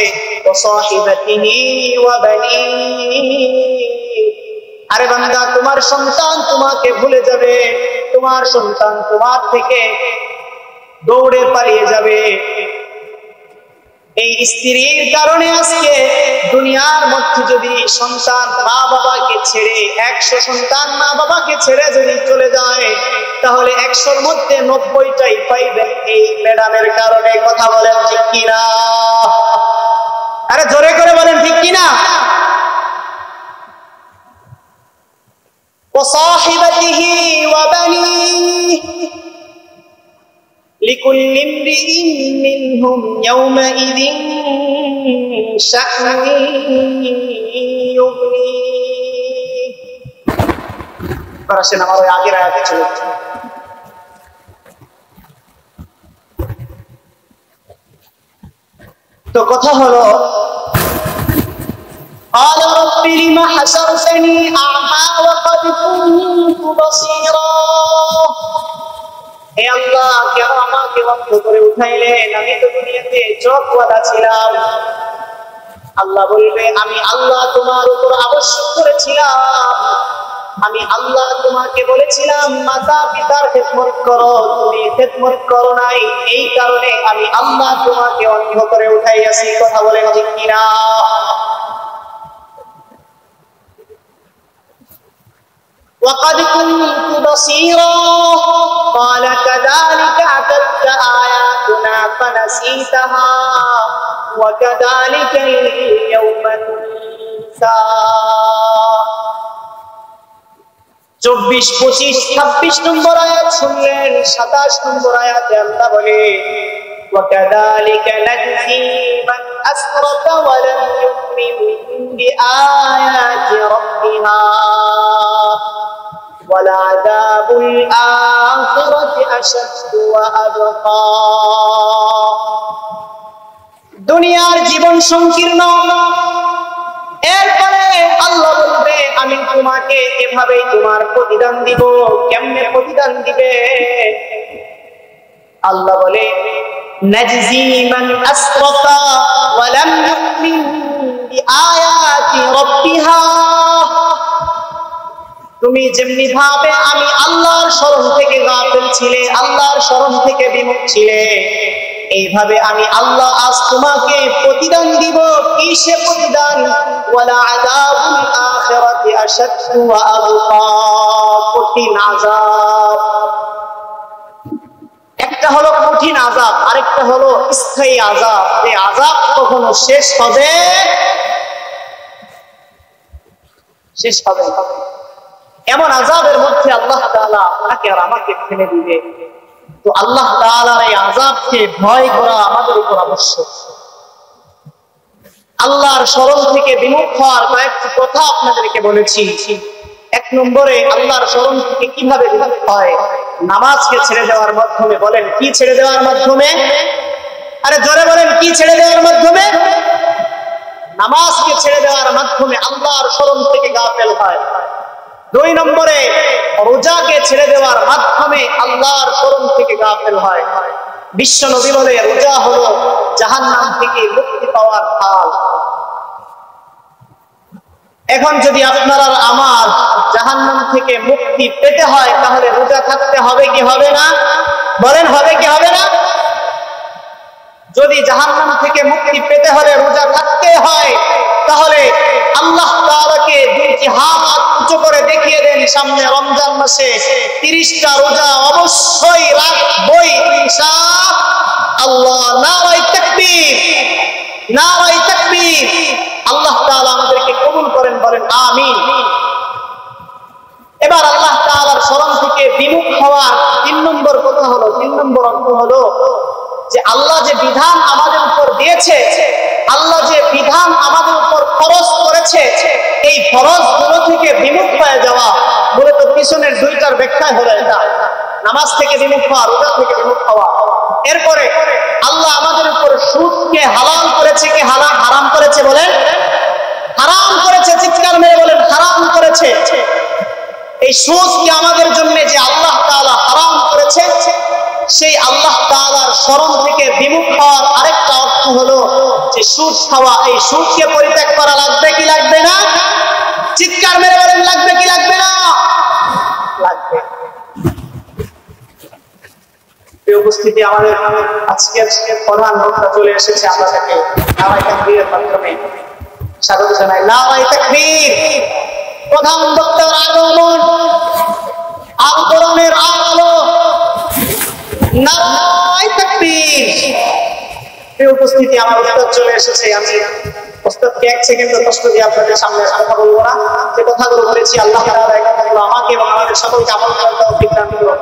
ওয়া সাহিবাতিহি ওয়া বানি। আরে বান্দা তোমার সন্তান তোমাকে ভুলে যাবে, তোমার সন্তান তোমার থেকে দৌড়ে পালিয়ে যাবে। এই স্ত্রীর কারণে আজকে দুনিয়ার মধ্যে যদি সন্তান মা বাবাকে ছেড়ে 100 সন্তান মা বাবাকে ছেড়ে যদি চলে যায় তাহলে 100-র মধ্যে 90টাই পাইবেন এই ম্যাডামের কারণে। কথা বলেন ঠিক কিনা? আরে জোরে করে বলেন ঠিক কিনা? ওয়াসাহিবাতিহি ওয়া বানিহি লিকুল্লি ইমরিইন মিনহুম ইয়াওমাইযিন শা'নুন ইউগনি। আসেন আমার ওই আগের আয়াতে চলে যাই। তো কথা হলো قال رب لم حشرتني أعمى وقد كنت بصيرا। হে আল্লাহ কেন আমাকে অন্ধ করে উঠাইলেন? আমি তো দুনিয়াতে চোখওয়ালা ছিলাম। আল্লাহ বলবে আমি আল্লাহ তোমার উপর আবশ্যক করেছিলাম, আমি আল্লাহ তোমাকে বলেছিলাম মাতা পিতার খেদমত করো, তুমি খেদমত করো নাই, এই কারণে আমি আল্লাহ তোমাকে অন্ধ করে উঠাইয়াছি। কথা বলেন ঠিক কিনা? وقد كنت بصيرا قال كذلك أتتك آياتنا فنسيتها وكذلك اليوم تنسى। 24, 25, 26 নম্বর আয়াত শুনলেন। 27 নম্বর আয়াতে আল্লাহ বলে وكذلك نجزي من أسرف ولم يؤمن بآيات ربها ولعذاب الآخرة أشد وأبقى। দুনিয়ার জীবন সংকীর্ণ, এরপরে আল্লাহ বলবে আমি তোমাকে এভাবেই তোমার প্রতিদান দিব। কেমনে প্রতিদান দিবে? আল্লাহ বলে নাজজি মান আসরাফা ওয়া লাম ইউমিন বিআয়াতি রাব্বিহা তুমি যেমনি ভাবে আমি আল্লাহর স্মরণ থেকে গাফিল ছিলে, আল্লাহর স্মরণ থেকে বিমুখ ছিলে, এইভাবে আমি আল্লাহ আজ তোমাকে প্রতিদান দিব। কি সে প্রতিদান? ওয়ালা আযাবুল আখিরাতি আশাদ্দু ওয়া আবকা, কঠিন আযাব। একটা হলো কঠিন আযাব, আরেকটা হলো স্থায়ী আযাব। এই আযাব কখনো শেষ হবে না। এমন আযাবের মধ্যে আল্লাহ তাআলা আপনাকে আর আমাকে ফেলে দিবে। তো আল্লাহ তাআলার এই আযাবকে ভয় করা আমাদের উপর আবশ্যক। আল্লাহর স্মরণ থেকে বিমুখ হওয়ার কয়েকটি কথা আপনাদেরকে বলেছি। এক নম্বরে আল্লাহর স্মরণ থেকে কিভাবে বিমুখ হয়? নামাজকে ছেড়ে দেওয়ার মাধ্যমে। বলেন কি ছেড়ে দেওয়ার মাধ্যমে? আরে জোরে বলেন, কি ছেড়ে দেওয়ার মাধ্যমে? নামাজকে ছেড়ে দেওয়ার মাধ্যমে আল্লাহর স্মরণ থেকে গাফেল হয়। দুই নম্বরে রোজাকে ছেড়ে দেওয়ার মাধ্যমে আল্লাহর স্মরণ থেকে গাফেল হয়। বিশ্ব নবী বলে রোজা হলো জাহান্নাম থেকে মুক্তি পাওয়ার ঢাল। এখন যদি আপনার আর আমার জাহান্নাম থেকে মুক্তি পেতে হয়, তাহলে রোজা থাকতে হবে কি হবে না? বলেন হবে কি হবে না? যদি জাহান্নাম থেকে মুক্তি পেতে হলে রোজা থাকতে হয়, তাহলে আল্লাহ তাআলাকে দুইটি হাত উঁচু করে দেখিয়ে দেন, সামনে রমজান মাসে 30টা রোজা অবশ্যই রাখবই ইনশাআল্লাহ। নারায়ে তাকবীর, নারায়ে তাকবীর। আল্লাহ তাআলা আমাদেরকে কবুল করেন, বলেন আমিন। এবার আল্লাহ তাআলার স্মরণ থেকে বিমুখ হওয়ার 3 নম্বর কথা হলো, 3 নম্বর অর্থ হলো যে আল্লাহ যে বিধান আমাদের উপর দিয়েছে, আল্লাহ যে বিধান আমাদের উপর ফরজ করেছে, এই ফরজগুলো থেকে বিমুখ হয়ে যাওয়া। মূলত পিছনের দুইটার ব্যাখ্যা হলো এটা, নামাজ থেকে বিমুখ হওয়া, রোজা থেকে বিমুখ হওয়া। এরপরে আল্লাহ আমাদের উপর সুদকে হালাল করেছে কি হারাম করেছে? বলেন হারাম করেছে। চিৎকার মেরে বলেন হারাম করেছে। এই সুদকে আমাদের জন্য যে আল্লাহ তাআলা হারাম করেছে, সেই আল্লাহ তাআলার স্মরণ থেকে বিমুখ হওয়ার আরেকটা অর্থ হলো যে সুদ খাওয়া। এই সুদকে পরিত্যাগ করা লাগবে কি লাগবে না? চিৎকার মেরে বলেন লাগবে কি লাগবে না? লাগবে। এই উপস্থিতি আমাদের আজকের প্রধান বক্তা চলে এসেছে, আমরা তাকে নারায়ে তাকবীরের মাধ্যমে স্বাগত জানাই। নারায়ে তাকবীর। প্রধান বক্তার আগমন, আল কোরআনের আলো। নারায়ে তাকবীর। এই উপস্থিতি আমার উস্তাদ চলে এসেছে। আমি উস্তাদকে 1 সেকেন্ড কষ্ট দিয়ে আপনাদের সামনে কথা বলবো না। যে কথাগুলো বলেছি আল্লাহ তাআলা আমাকে এবং আমাদের সকলকে আমল করার তৌফিক দান করুন।